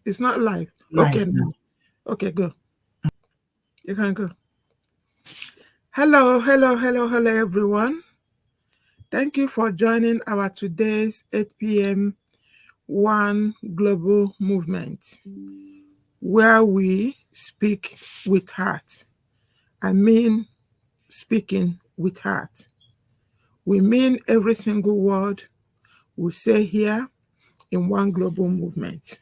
It's not live. Live Okay, now. now. Okay, go. You can go. Hello, everyone. Thank you for joining our today's 8 p.m. One Global Movement, where we speak with heart. I mean, speaking with heart. We mean every single word we say here in One Global Movement.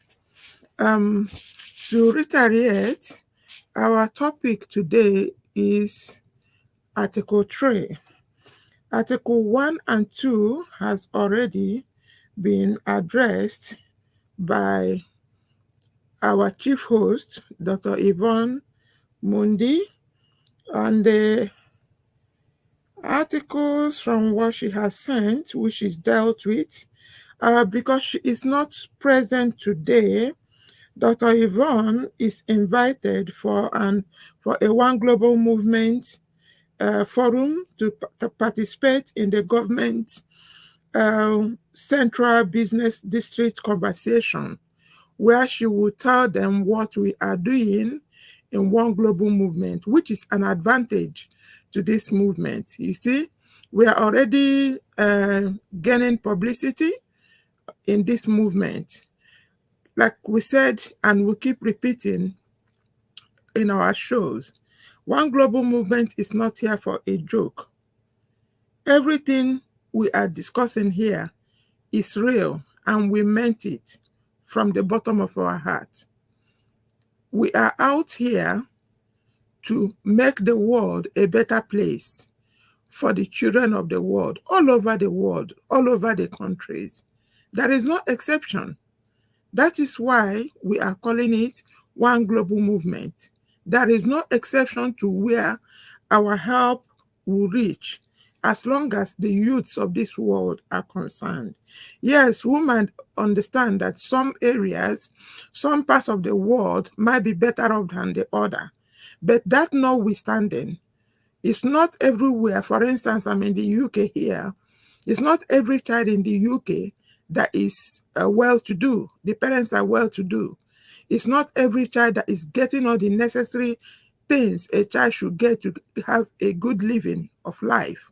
To reiterate, our topic today is Article 3. Article 1 and 2 has already been addressed by our chief host, Dr. Yvonne Mundih, and the articles from what she has sent, which is dealt with. Because she is not present today, Dr. Yvonne is invited for a One Global Movement forum to participate in the government Central Business District conversation, where she will tell them what we are doing in One Global Movement, which is an advantage to this movement. You see, we are already gaining publicity in this movement. Like we said, and we keep repeating in our shows, One Global Movement is not here for a joke. Everything we are discussing here is real, and we meant it from the bottom of our heart. We are out here to make the world a better place for the children of the world, all over the world, all over the countries. There is no exception. That is why we are calling it One Global Movement. There is no exception to where our help will reach, as long as the youths of this world are concerned. Yes, we might understand that some areas, some parts of the world might be better off than the other. But that notwithstanding, it's not everywhere. For instance, I'm in the UK here. It's not every child in the UK that is well-to-do. The parents are well-to-do. It's not every child that is getting all the necessary things a child should get to have a good living of life.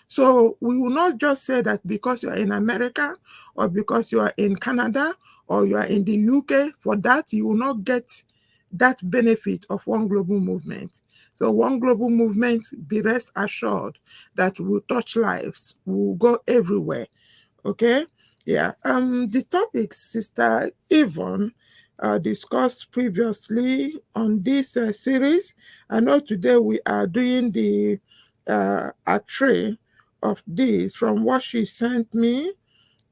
So we will not just say that because you are in America or because you are in Canada or you are in the UK, for that you will not get that benefit of One Global Movement. So One Global Movement, be rest assured that will touch lives, will go everywhere. Okay? Yeah. The topic Sister Yvonne discussed previously on this series. I know today we are doing a tray of this from what she sent me.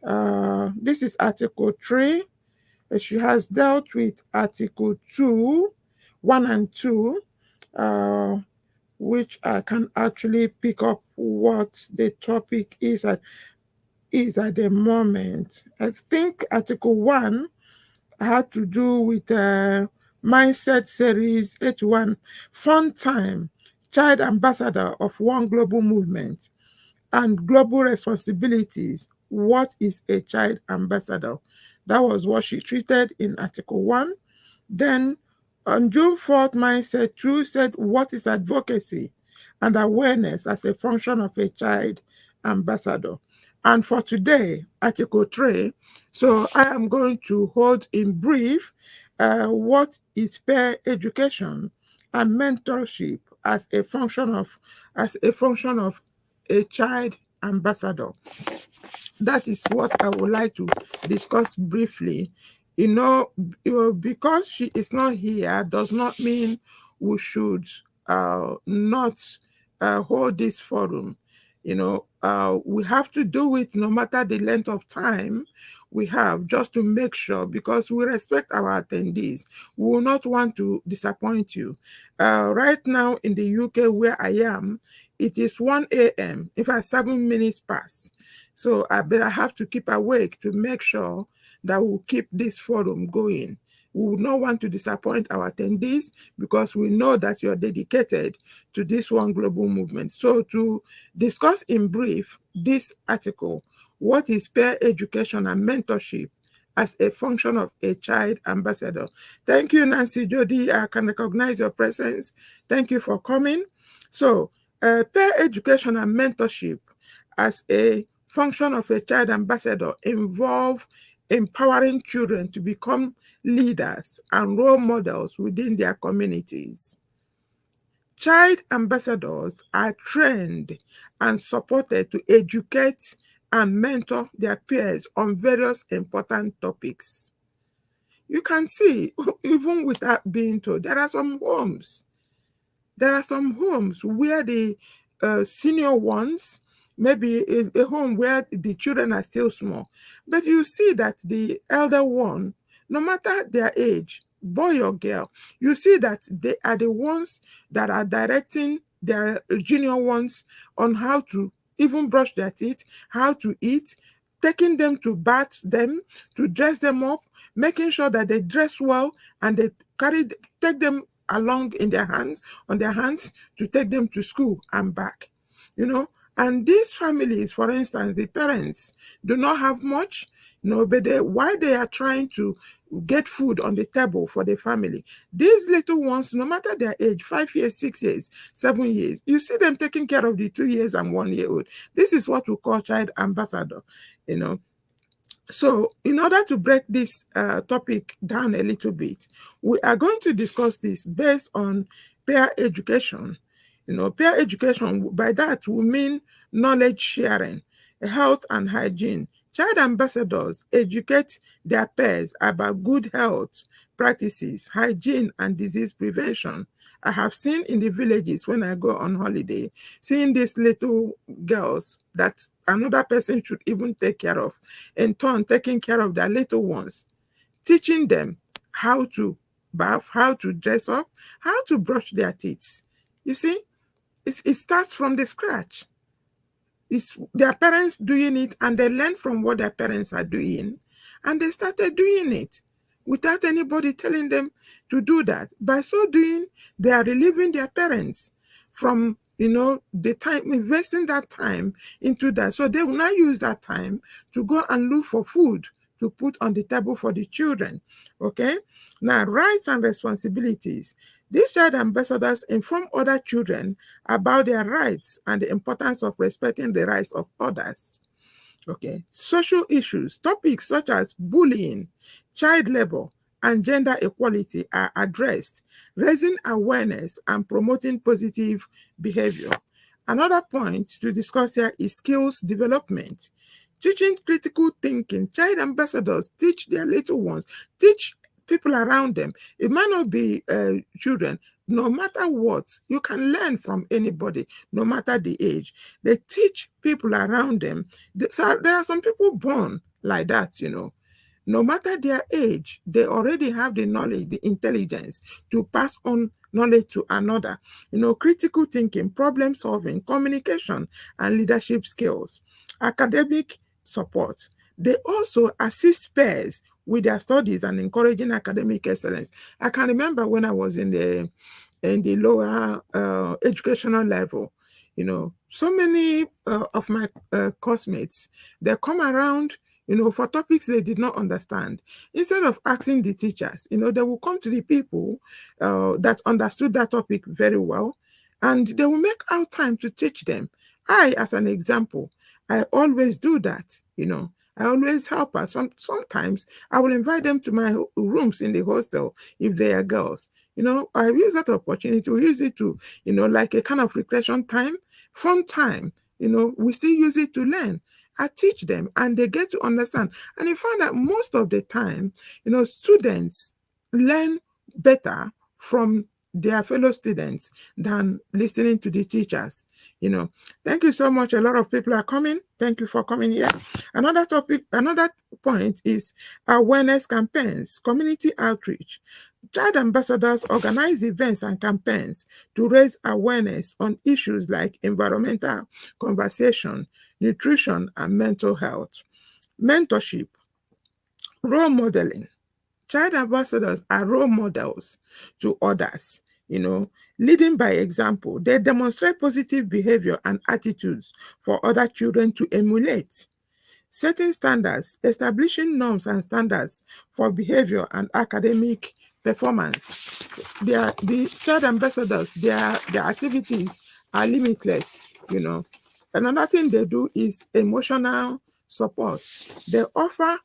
This is Article 3. She has dealt with Article 2, 1 and 2, which I can actually pick up what the topic is at the moment. I think Article 1 had to do with Mindset Series 81, Fun Time, Child Ambassador of One Global Movement, and Global Responsibilities. What is a child ambassador? That was what she treated in Article 1. Then on June 4th, Mindset 2 said, what is advocacy and awareness as a function of a child ambassador? And for today, Article 3, so I am going to hold in brief what is peer education and mentorship as a function of a child ambassador. That is what I would like to discuss briefly. Because she is not here does not mean we should not hold this forum. We have to do it no matter the length of time we have, just to make sure, because we respect our attendees. We will not want to disappoint you. Right now in the UK where I am, it is 1 a.m. In fact, 7 minutes past. So I have to keep awake to make sure that we'll keep this forum going. We would not want to disappoint our attendees because we know that you are dedicated to this One Global Movement. So to discuss in brief this article, what is peer education and mentorship as a function of a child ambassador. Thank you, Nancy Jody. I can recognize your presence. Thank you for coming. So, peer education and mentorship as a function of a child ambassador involve empowering children to become leaders and role models within their communities. Child ambassadors are trained and supported to educate and mentor their peers on various important topics. You can see, even without being told, there are some homes where the senior ones, maybe a home where the children are still small, but you see that the elder one, no matter their age, boy or girl, you see that they are the ones that are directing their junior ones on how to even brush their teeth, how to eat, taking them to bath them, to dress them up, making sure that they dress well, and they take them along in their hands, on their hands, to take them to school and back. You know, and these families, for instance, the parents do not have much, but while they are trying to get food on the table for the family, these little ones, no matter their age, 5 years, 6 years, 7 years, you see them taking care of the 2 years and 1 year old. This is what we call child ambassador, you know. So, in order to break this topic down a little bit, we are going to discuss this based on peer education. Peer education, by that we mean knowledge sharing, health and hygiene. Child ambassadors educate their peers about good health practices, hygiene, and disease prevention. I have seen in the villages when I go on holiday, seeing these little girls that another person should even take care of, in turn taking care of their little ones, teaching them how to bath, how to dress up, how to brush their teeth. You see, it starts from the scratch. It's their parents doing it, and they learn from what their parents are doing, and they started doing it without anybody telling them to do that. By so doing, they are relieving their parents from the time, investing that time into that. So they will now use that time to go and look for food to put on the table for the children. Okay, now rights and responsibilities. These child ambassadors inform other children about their rights and the importance of respecting the rights of others. Okay, social issues, topics such as bullying, child labor, and gender equality are addressed, raising awareness and promoting positive behavior. Another point to discuss here is skills development. Teaching critical thinking. Child ambassadors teach their little ones, teach people around them. It might not be children. No matter what, you can learn from anybody, no matter the age. They teach people around them. There are some people born like that, No matter their age, they already have the knowledge, the intelligence to pass on knowledge to another. Critical thinking, problem solving, communication, and leadership skills. Academic support. They also assist peers with their studies and encouraging academic excellence. I can remember when I was in the lower educational level, so many of my classmates, they come around, for topics they did not understand. Instead of asking the teachers, they will come to the people that understood that topic very well, and they will make out time to teach them. I, as an example, I always do that, I always help us. Sometimes I will invite them to my rooms in the hostel if they are girls. I use that opportunity. We use it to, like a kind of recreation time, fun time. We still use it to learn. I teach them and they get to understand. And you find that most of the time, students learn better from their fellow students than listening to the teachers. Thank you so much. A lot of people are coming. Thank you for coming here. Another point is awareness campaigns, community outreach. Child ambassadors organize events and campaigns to raise awareness on issues like environmental conversation, nutrition, and mental health. Mentorship, role modeling. Child ambassadors are role models to others, leading by example. They demonstrate positive behavior and attitudes for other children to emulate. setting standards, establishing norms and standards for behavior and academic performance. The child ambassadors, their activities are limitless, you know. Another thing they do is emotional support. They offer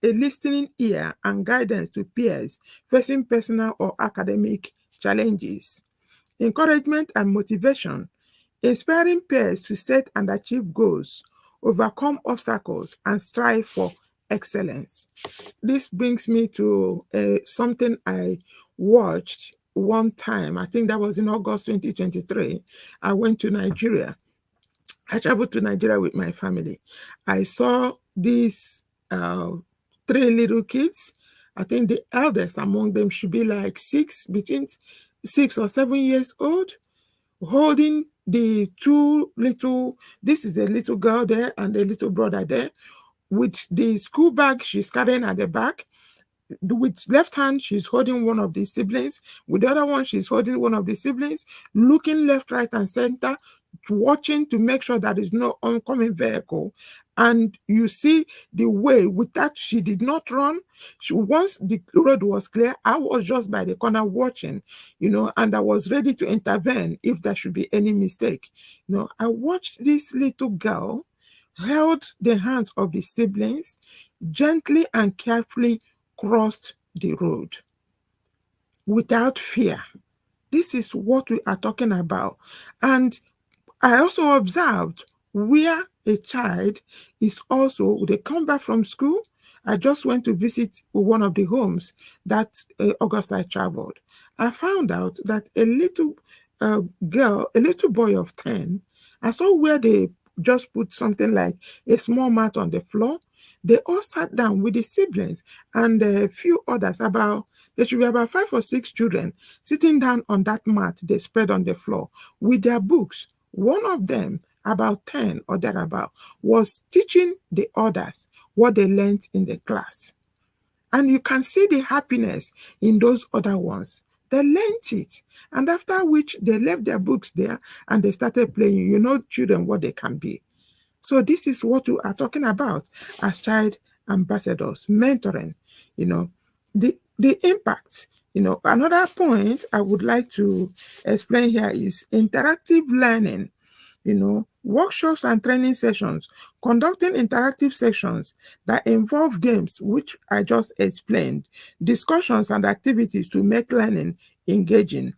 a listening ear and guidance to peers facing personal or academic challenges. Encouragement and motivation, inspiring peers to set and achieve goals, overcome obstacles, and strive for excellence. This brings me to something I watched one time. I think that was in August 2023. I went to Nigeria. I traveled to Nigeria with my family. I saw these three little kids. I think the eldest among them should be like between 6 or 7 years old, holding the two little, this is a little girl there and a little brother there, with the school bag she's carrying at the back. With left hand, she's holding one of the siblings. With the other one, she's holding one of the siblings, looking left, right, and center, watching to make sure there is no oncoming vehicle. And you see the way with that, she did not run. Once the road was clear, I was just by the corner watching, and I was ready to intervene if there should be any mistake. I watched this little girl held the hands of the siblings, gently and carefully crossed the road without fear. This is what we are talking about. And I also observed where a child is also, they come back from school. I just went to visit one of the homes that August I traveled. I found out that a little a little boy of 10, I saw where they just put something like a small mat on the floor. They all sat down with the siblings and a few others, there should be about 5 or 6 children sitting down on that mat they spread on the floor with their books. One of them, about 10 or thereabout, was teaching the others what they learned in the class. And you can see the happiness in those other ones. They learned it. And after which they left their books there and they started playing. Children, what they can be. So this is what we are talking about as child ambassadors, mentoring, the impact. Another point I would like to explain here is interactive learning. Workshops and training sessions, conducting interactive sessions that involve games, which I just explained, discussions and activities to make learning engaging.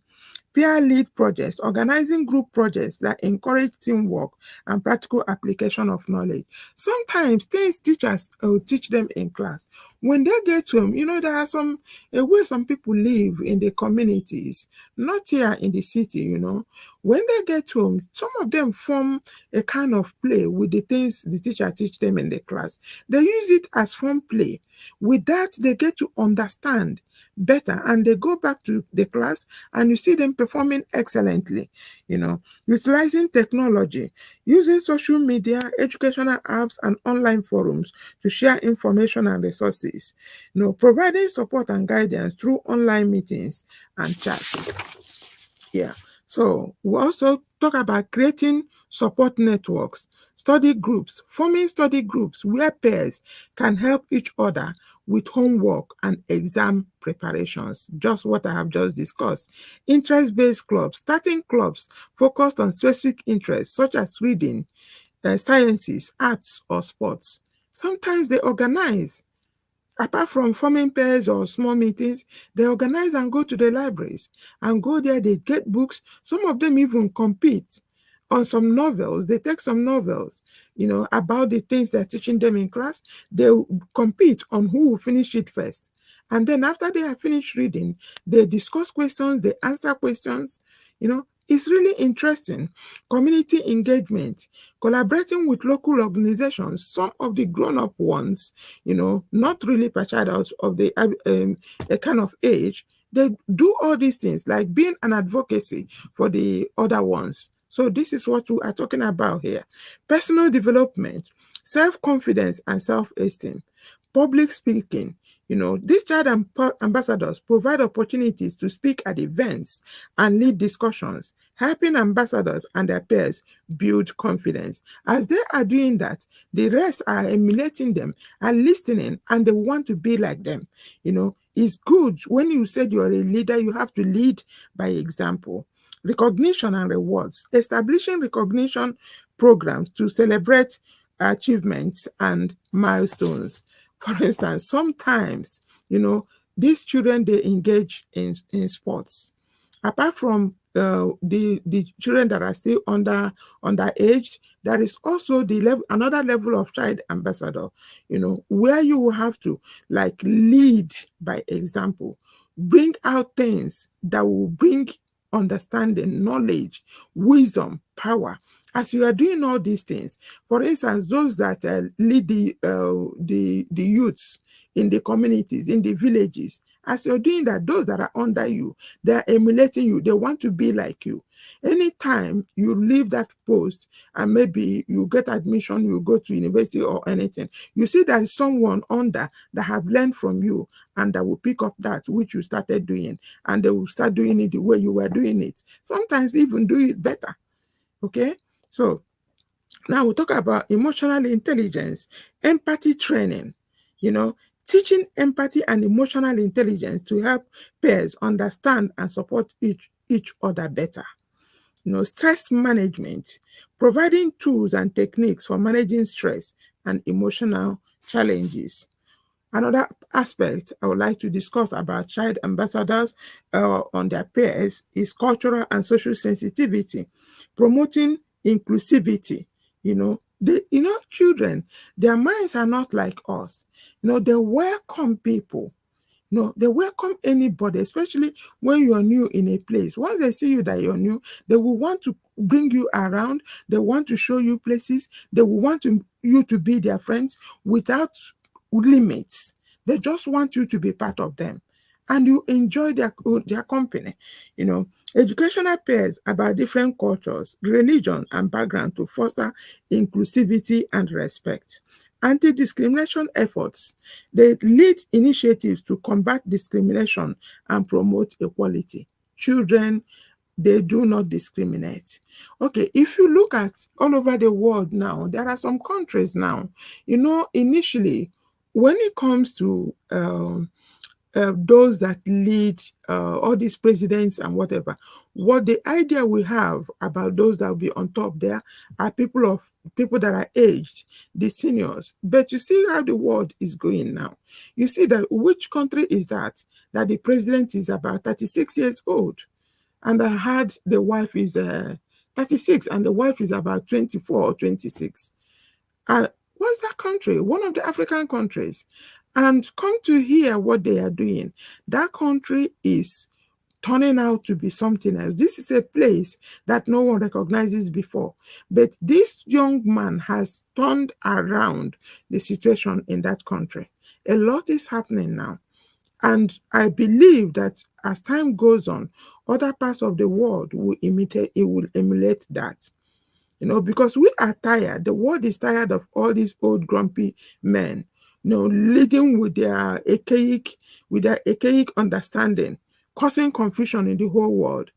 Peer lead projects, organizing group projects that encourage teamwork and practical application of knowledge. Sometimes things teachers will teach them in class. When they get to them, there are some way some people live in the communities, not here in the city, When they get to them, some of them form a kind of play with the things the teacher teach them in the class. They use it as fun play. With that, they get to understand better and they go back to the class and you see them performing excellently. Utilizing technology, using social media, educational apps, and online forums to share information and resources. Providing support and guidance through online meetings and chats. Yeah. So we also talk about creating support networks, forming study groups where peers can help each other with homework and exam preparations, just what I have just discussed. Interest-based clubs, starting clubs focused on specific interests such as reading, sciences, arts, or sports. Sometimes they organize. Apart from forming pairs or small meetings, they organize and go to the libraries and go there. They get books. Some of them even compete on some novels. They take some novels, about the things they're teaching them in class. They compete on who will finish it first. And then after they have finished reading, they discuss questions, they answer questions. It's really interesting. Community engagement, collaborating with local organizations, some of the grown-up ones, not really per child out of the a kind of age, they do all these things, like being an advocacy for the other ones. So this is what we are talking about here. Personal development, self-confidence and self-esteem, public speaking, These child ambassadors provide opportunities to speak at events and lead discussions, helping ambassadors and their peers build confidence. As they are doing that, the rest are emulating them and listening, and they want to be like them. It's good when you said you're a leader, you have to lead by example. Recognition and rewards. Establishing recognition programs to celebrate achievements and milestones. For instance, sometimes, these children, they engage in sports. Apart from the children that are still underaged, there is also another level of child ambassador, where you will have to like lead by example, bring out things that will bring understanding, knowledge, wisdom, power. As you are doing all these things, for instance, those that lead the youths in the communities, in the villages, as you're doing that, those that are under you, they are emulating you. They want to be like you. Anytime you leave that post and maybe you get admission, you go to university or anything, you see there is someone under that have learned from you and that will pick up that which you started doing, and they will start doing it the way you were doing it. Sometimes even do it better. Okay? So now we'll talk about emotional intelligence, empathy training, teaching empathy and emotional intelligence to help peers understand and support each other better. Stress management, providing tools and techniques for managing stress and emotional challenges. Another aspect I would like to discuss about child ambassadors on their peers is cultural and social sensitivity, promoting inclusivity. Children, their minds are not like us. They welcome people. No, they welcome anybody, especially when you're new in a place. Once they see you that you're new, they will want to bring you around. They want to show you places. They will want you to be their friends without limits. They just want you to be part of them, and you enjoy their company. Educational pairs about different cultures, religion, and background to foster inclusivity and respect. Anti-discrimination efforts. They lead initiatives to combat discrimination and promote equality. Children, they do not discriminate. Okay, if you look at all over the world now, there are some countries now, initially, when it comes to those that lead all these presidents and whatever, what the idea we have about those that will be on top there are people that are aged, the seniors. But you see how the world is going now. You see that which country is that the president is about 36 years old, and I heard the wife is 36 and the wife is about 24 or 26. What's that country? One of the African countries. And come to hear what they are doing. That country is turning out to be something else. This is a place that no one recognizes before. But this young man has turned around the situation in that country. A lot is happening now. And I believe that as time goes on, other parts of the world will emulate that. Because we are tired. The world is tired of all these old grumpy men, leading with their archaic understanding, causing confusion in the whole world.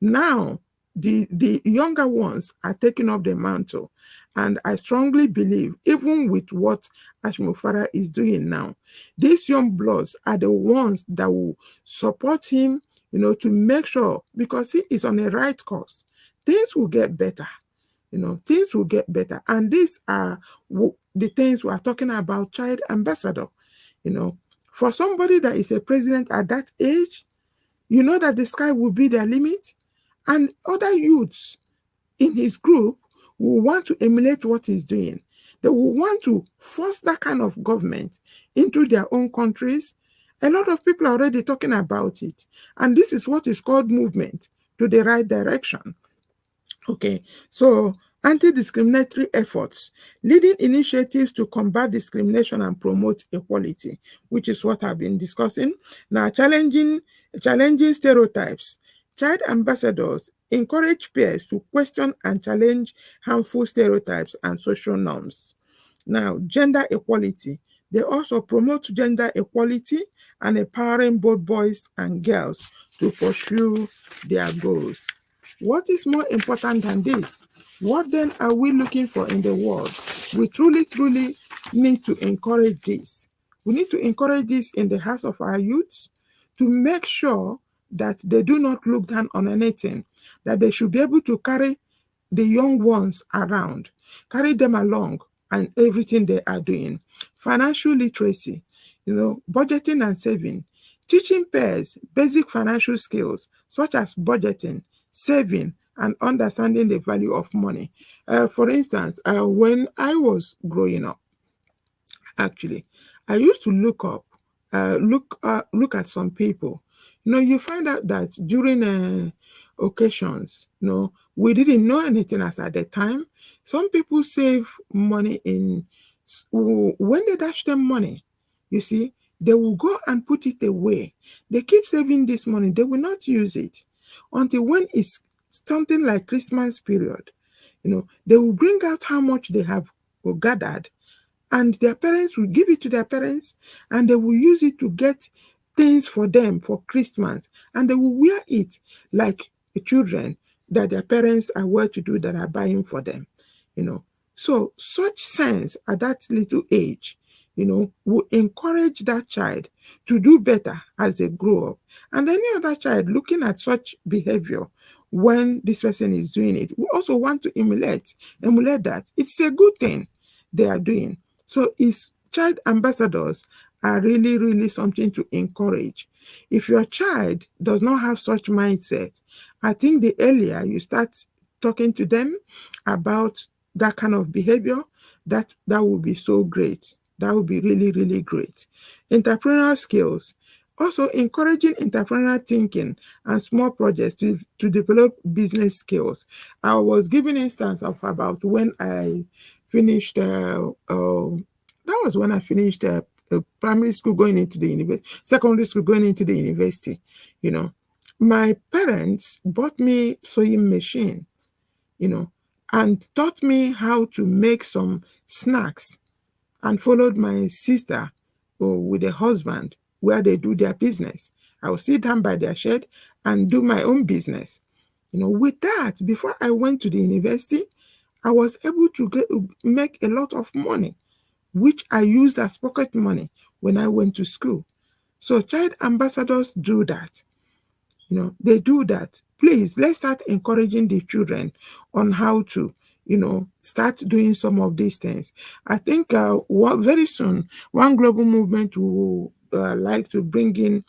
Now, the younger ones are taking up the mantle. And I strongly believe, even with what Ashmufara is doing now, these young bloods are the ones that will support him, to make sure, because he is on a right course, things will get better. Things will get better. And these are the things we are talking about, child ambassador. For somebody that is a president at that age, that the sky will be their limit. And other youths in his group will want to emulate what he's doing. They will want to force that kind of government into their own countries. A lot of people are already talking about it. And this is what is called movement to the right direction. Okay, so anti-discriminatory efforts, leading initiatives to combat discrimination and promote equality, which is what I've been discussing. Now, challenging stereotypes. Child ambassadors encourage peers to question and challenge harmful stereotypes and social norms. Now, gender equality. They also promote gender equality and empowering both boys and girls to pursue their goals. What is more important than this? What then are we looking for in the world? We truly, truly need to encourage this. We need to encourage this in the hearts of our youths to make sure that they do not look down on anything, that they should be able to carry the young ones around, carry them along and everything they are doing. Financial literacy, budgeting and saving, teaching peers basic financial skills such as budgeting, saving, and understanding the value of money. For instance, when I was growing up, actually, I used to look at some people. You find out that during occasions, we didn't know anything as at the time. Some people save money when they dash them money, you see, they will go and put it away. They keep saving this money. They will not use it until when it's something like Christmas period. They will bring out how much they have gathered, and their parents will give it to their parents, and they will use it to get things for them for Christmas, and they will wear it like the children that their parents are well to do that are buying for them. So such sense at that little age will encourage that child to do better as they grow up. And any other child looking at such behavior when this person is doing it will also want to emulate that. It's a good thing they are doing. So his child ambassadors are really, really something to encourage. If your child does not have such mindset, I think the earlier you start talking to them about that kind of behavior, that would be so great. That would be really, really great. Entrepreneurial skills. Also encouraging entrepreneurial thinking and small projects to develop business skills. I was giving instance of about when I finished, that was when I finished primary school going into the university, secondary school going into the university. My parents bought me sewing machine, and taught me how to make some snacks, and followed my sister with a husband where they do their business. I will sit down by their shed and do my own business. With that, before I went to the university, I was able to make a lot of money, which I used as pocket money when I went to school. So child ambassadors do that. They do that. Please, let's start encouraging the children on how to, start doing some of these things. I think very soon, one global movement will like to bring in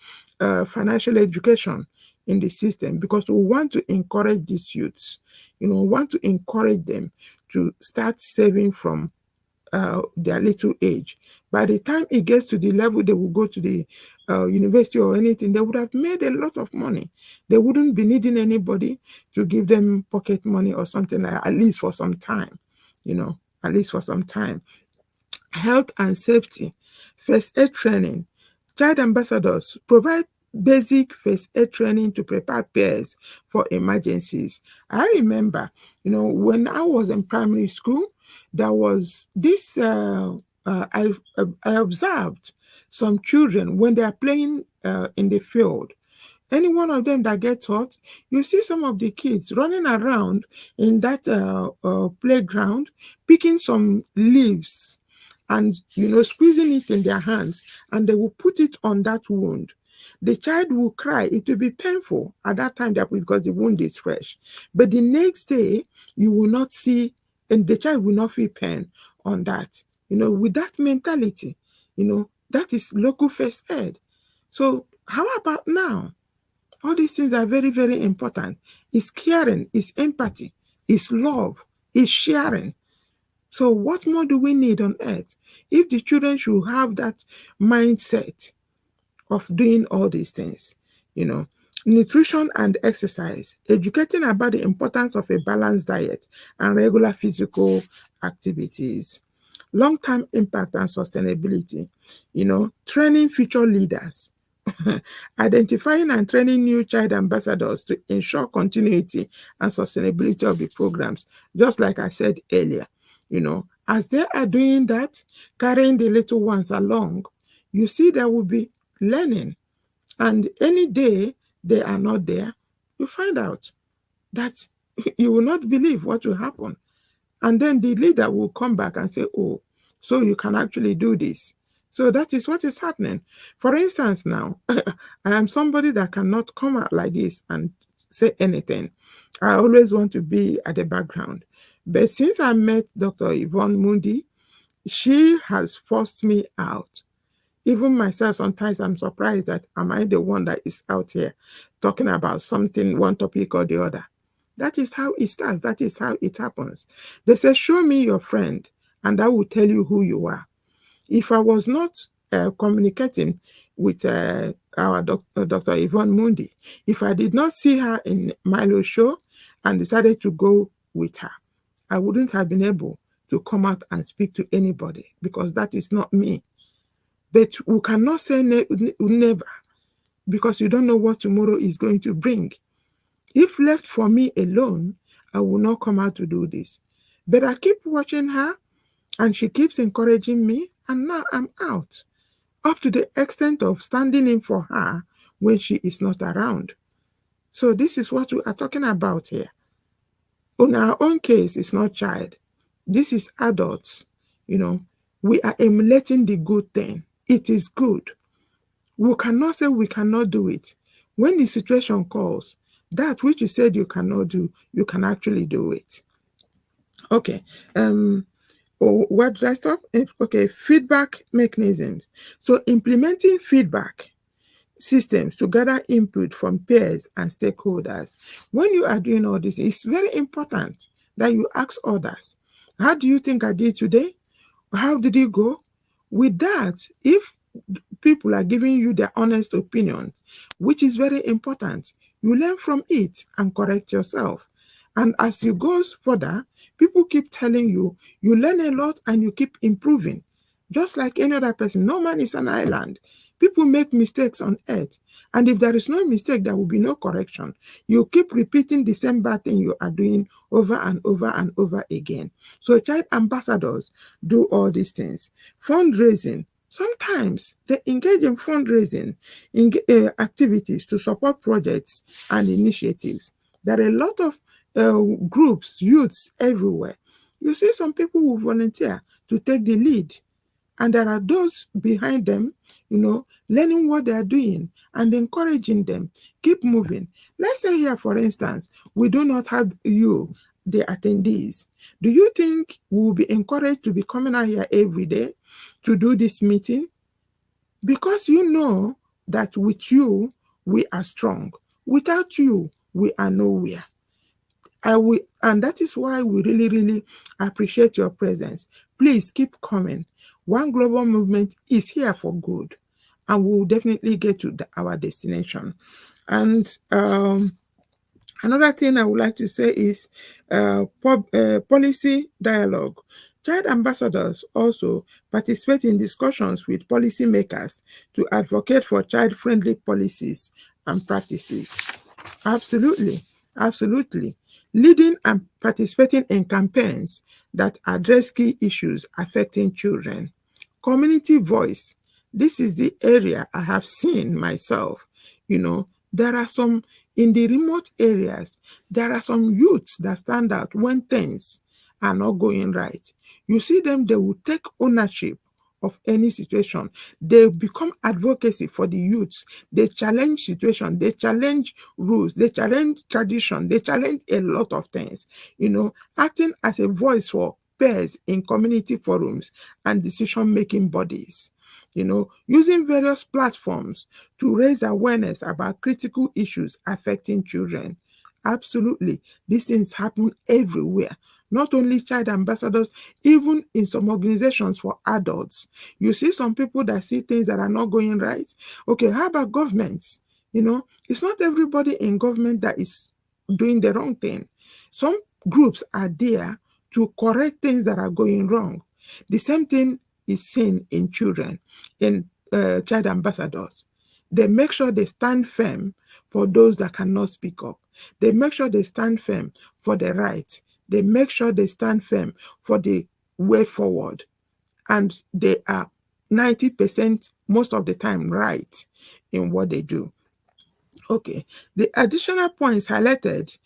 financial education in the system, because we want to encourage these youths, want to encourage them to start saving from their little age. By the time it gets to the level they will go to the university or anything, they would have made a lot of money. They wouldn't be needing anybody to give them pocket money or something like that, at least for some time, at least for some time. Health and safety, first aid training. Child ambassadors provide basic first aid training to prepare peers for emergencies. I remember, when I was in primary school, there was this, I observed some children when they are playing in the field. Any one of them that gets hurt, you see some of the kids running around in that playground, picking some leaves and squeezing it in their hands, and they will put it on that wound. The child will cry. It will be painful at that time because the wound is fresh. But the next day, you will not see, and the child will not feel pain on that. With that mentality, that is local first aid. So how about now? All these things are very, very important. It's caring, it's empathy, it's love, it's sharing. So what more do we need on earth if the children should have that mindset of doing all these things? Nutrition and exercise, educating about the importance of a balanced diet and regular physical activities. Long-term impact and sustainability, training future leaders, identifying and training new child ambassadors to ensure continuity and sustainability of the programs, just like I said earlier, As they are doing that, carrying the little ones along, you see they will be learning. And any day they are not there, you find out that you will not believe what will happen. And then the leader will come back and say, oh, so you can actually do this. So that is what is happening. For instance, now, I am somebody that cannot come out like this and say anything. I always want to be at the background. But since I met Dr. Yvonne Mundih, she has forced me out. Even myself, sometimes I'm surprised that am I the one that is out here talking about something, one topic or the other. That is how it starts. That is how it happens. They say, show me your friend, and I will tell you who you are. If I was not communicating with our Dr. Yvonne Mundih, if I did not see her in Milo show and decided to go with her, I wouldn't have been able to come out and speak to anybody because that is not me. But we cannot say never because you don't know what tomorrow is going to bring. If left for me alone, I will not come out to do this. But I keep watching her and she keeps encouraging me, and now I'm out, up to the extent of standing in for her when she is not around. So this is what we are talking about here. In our own case, it's not child. This is adults. We are emulating the good thing. It is good. We cannot say we cannot do it. When the situation calls, that which you said you cannot do, you can actually do it. Okay. What did I stop? Okay, feedback mechanisms. So implementing feedback systems to gather input from peers and stakeholders. When you are doing all this, it's very important that you ask others, how do you think I did today? How did it go? With that, if people are giving you their honest opinions, which is very important, you learn from it and correct yourself. And as you go further, people keep telling you, you learn a lot and you keep improving. Just like any other person, no man is an island. People make mistakes on earth. And if there is no mistake, there will be no correction. You keep repeating the same bad thing you are doing over and over and over again. So child ambassadors do all these things. Fundraising. Sometimes they engage in fundraising activities to support projects and initiatives. There are a lot of groups, youths everywhere. You see some people who volunteer to take the lead, and there are those behind them, learning what they are doing and encouraging them. Keep moving. Let's say here, for instance, we do not have you, the attendees. Do you think we will be encouraged to be coming out here every day to do this meeting? Because you know that with you, we are strong. Without you, we are nowhere. And that is why we really, really appreciate your presence. Please keep coming. One Global Movement is here for good, and we will definitely get to our destination. And another thing I would like to say is policy dialogue. Child ambassadors also participate in discussions with policymakers to advocate for child-friendly policies and practices. Absolutely, absolutely. Leading and participating in campaigns that address key issues affecting children. Community voice. This is the area I have seen myself. There are some in the remote areas, there are some youths that stand out when things are not going right. You see them, they will take ownership of any situation. They become advocacy for the youths. They challenge situation, they challenge rules, they challenge tradition, they challenge a lot of things, acting as a voice for peers in community forums and decision-making bodies. Using various platforms to raise awareness about critical issues affecting children. Absolutely, these things happen everywhere. Not only child ambassadors, even in some organizations for adults. You see some people that see things that are not going right. Okay, how about governments? It's not everybody in government that is doing the wrong thing. Some groups are there to correct things that are going wrong. The same thing is seen in children, in child ambassadors. They make sure they stand firm for those that cannot speak up. They make sure they stand firm for the right. They make sure they stand firm for the way forward. And they are 90% most of the time right in what they do. Okay, the additional points highlighted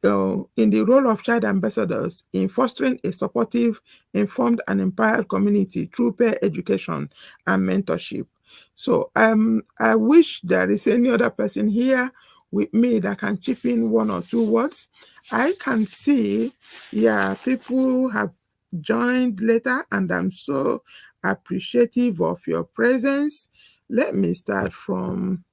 in the role of child ambassadors in fostering a supportive, informed, and empowered community through peer education and mentorship. So I wish there is any other person here with me that can chip in one or two words. I can see, yeah, people have joined later, and I'm so appreciative of your presence. Let me start from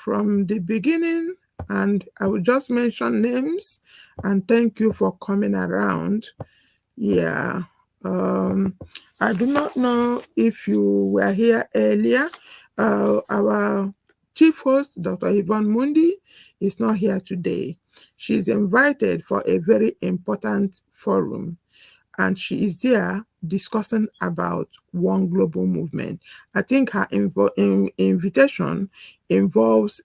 the beginning, and I will just mention names and thank you for coming around. Yeah. I do not know if you were here earlier. Our chief host, Dr. Yvonne Mundih, is not here today. She's invited for a very important forum, and she is there discussing about one global movement. I think her invitation involves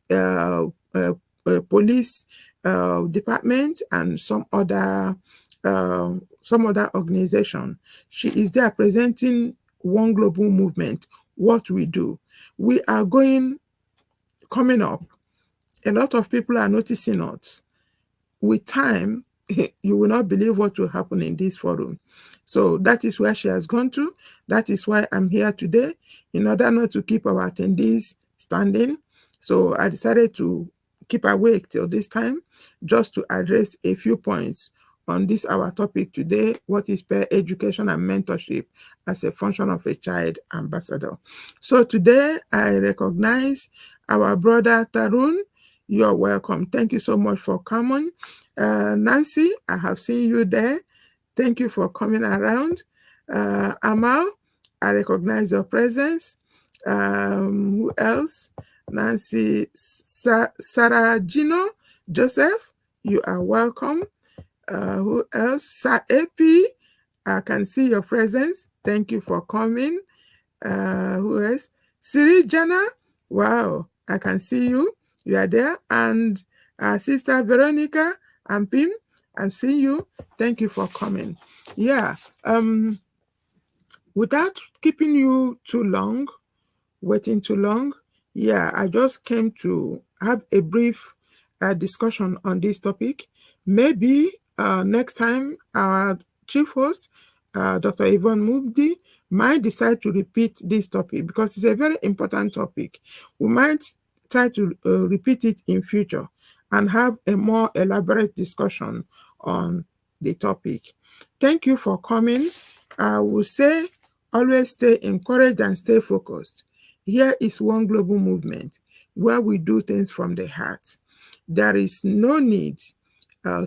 police department and some other organization. She is there presenting one global movement, what we do. We are coming up. A lot of people are noticing us. With time, you will not believe what will happen in this forum. So that is where she has gone to. That is why I'm here today, in order not to keep our attendees standing. So I decided to keep awake till this time, just to address a few points on this our topic today: what is peer education and mentorship as a function of a child ambassador. So today I recognize our brother Tarun. You're welcome. Thank you so much for coming. Nancy, I have seen you there. Thank you for coming around. Amal, I recognize your presence. Who else? Nancy Saragino, Joseph, you are welcome. Who else? Epi, I can see your presence. Thank you for coming. Who else? Siri Jana, wow, I can see you. You are there. And Sister Veronica and Pim, I'm seeing you. Thank you for coming. Yeah. Without keeping you too long, waiting too long, yeah, I just came to have a brief discussion on this topic. Maybe next time our chief host, Dr. Yvonne Mundih, might decide to repeat this topic because it's a very important topic. We might try to repeat it in future and have a more elaborate discussion on the topic. Thank you for coming. I will say, always stay encouraged and stay focused. Here is one global movement where we do things from the heart. There is no need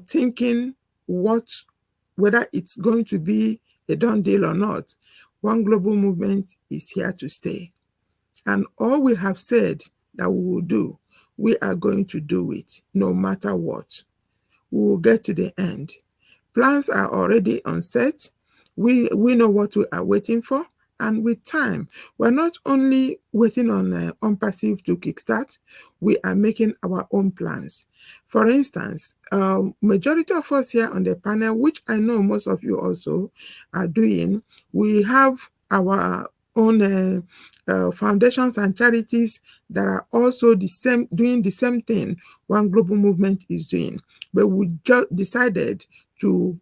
thinking whether it's going to be a done deal or not. One global movement is here to stay. And all we have said that we will do, we are going to do it no matter what. We will get to the end. Plans are already on set. We know what we are waiting for. And with time, we're not only waiting on Unpassive to kickstart, we are making our own plans. For instance, majority of us here on the panel, which I know most of you also are doing, we have our own foundations and charities that are also doing the same thing One Global Movement is doing. But we just decided to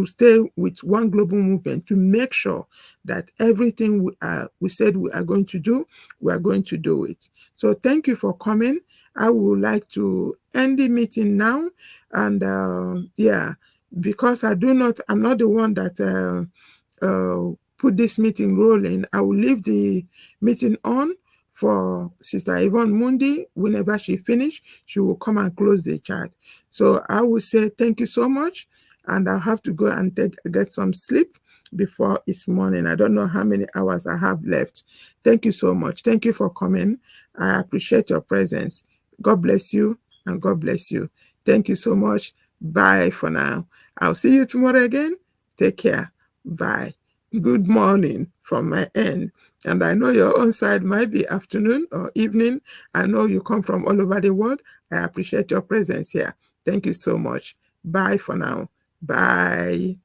stay with One Global Movement to make sure that everything we said we are going to do, we are going to do it. So thank you for coming. I would like to end the meeting now. And yeah, because I'm not the one that put this meeting rolling, I will leave the meeting on for Sister Yvonne Mundih. Whenever she finishes, she will come and close the chat. So I will say thank you so much, and I'll have to go and get some sleep before it's morning. I don't know how many hours I have left. Thank you so much. Thank you for coming. I appreciate your presence. God bless you, and God bless you. Thank you so much. Bye for now. I'll see you tomorrow again. Take care. Bye. Good morning from my end. And I know your own side might be afternoon or evening. I know you come from all over the world. I appreciate your presence here. Thank you so much. Bye for now. Bye.